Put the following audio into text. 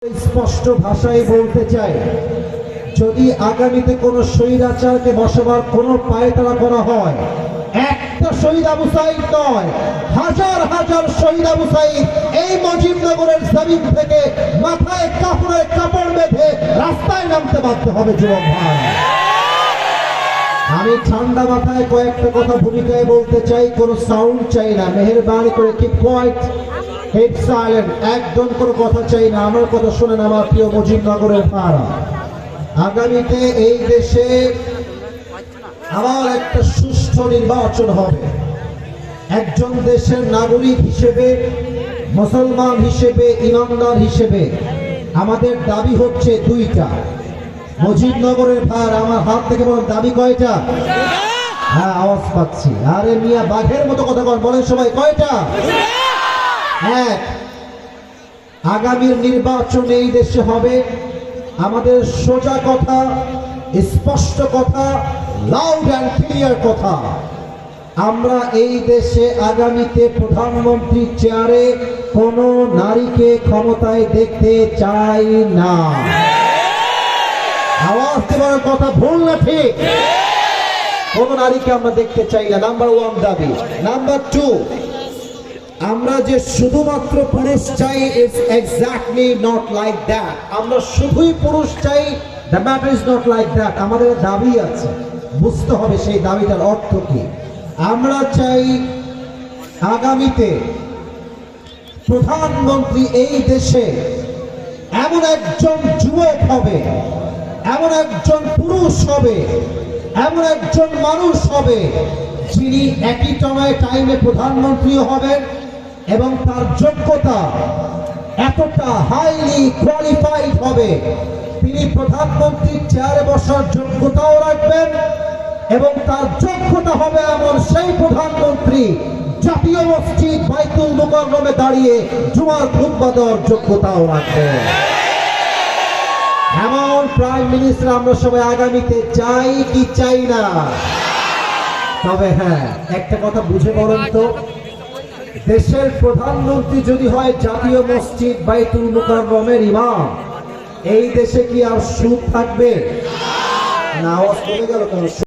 স্পষ্ট ভাষায় বলতে চাই, যদি আগামীতে কোনো স্বৈরাচারকে বসাবার কোনো পায়তারা করা হয়, একটা শহীদ আবু সাঈদ নয়, হাজার হাজার শহীদ আবু সাঈদ এই মুজিবনগরের জমিন থেকে মাথায় কাপড়ের কাপড় বেঁধে রাস্তায় নামতে বাধ্য হবে। যুবক ভাই, আমি ঠান্ডা মাথায় কয়েকটা কথা ভূমিকায় বলতে চাই, কোনো সাউন্ড চাই না, মেহেরবানি করে কিপ কোয়াইট, হেড সাইলেন্ট, একদম কোনো কথা চাই না। আমার কথা শুনেন আমার প্রিয় মুজিবনগরের ভাইরা, আগামীতে এই দেশে আবার একটা সুষ্ঠু নির্বাচন হবে। একজন দেশের নাগরিক হিসেবে, মুসলমান হিসেবে, ইমানদার হিসেবে আমাদের দাবি হচ্ছে দুইটা। মুজিবনগরের ভাইরা, আমার হাত থেকে বলেন দাবি কয়টা? হ্যাঁ, আওয়াজ পাচ্ছি। আরে মিয়া, বাঘের মতো কথা বলেন সবাই, কয়টা? এক, আগামীর নির্বাচন এই দেশে হবে। আমাদের সোজা কথা, স্পষ্ট কথা, লাউড অ্যান্ড ক্লিয়ার কথা, আমরা এই দেশে আগামীতে প্রধানমন্ত্রী চেয়ারে কোনো নারীকে ক্ষমতায় দেখতে চাই না। আওয়াজ দেওয়ার কথা ভুল না ঠিক? কোনো নারীকে আমরা দেখতে চাই না, নাম্বার ওয়ান দাবি। নাম্বার টু, আমরা যে শুধুমাত্র পুরুষ চাই, it's exactly not like that. আমরা শুধুই পুরুষ চাই, the matter is not like that. আমাদের দাবি আছে, বুঝতে হবে সেই দাবিটার অর্থ কি। আমরা চাই আগামীতে প্রধানমন্ত্রী এই দেশে এমন একজন যুবক হবে, এমন একজন পুরুষ হবে, এমন একজন মানুষ হবে যিনি একই টাইমে প্রধানমন্ত্রীও হবেন এবং তার যোগ্যতা এতটা হাইলি কোয়ালিফাইড হবে, তিনি প্রধানমন্ত্রীর চেয়ারে বসার যোগ্যতাও রাখবেন এবং তার যোগ্যতা হবে এমন সেই প্রধানমন্ত্রী জাতীয় মসজিদ বাইতুল মুকাররমে দাঁড়িয়ে জুমার খুতবা দেওয়ার যোগ্যতাও রাখবেন। এমন প্রাইম মিনিস্টার আমরা সবাই আগামীতে চাই কি চাই না? তবে হ্যাঁ, একটা কথা বুঝে বলেন তো, দেশের প্রধানমন্ত্রী যদি হয় জাতীয় মসজিদ বাইতুল মুকাররমের ইমাম, এই দেশে কি আর সুদ থাকবে? না, আওয়াজ কমে গেল কেন?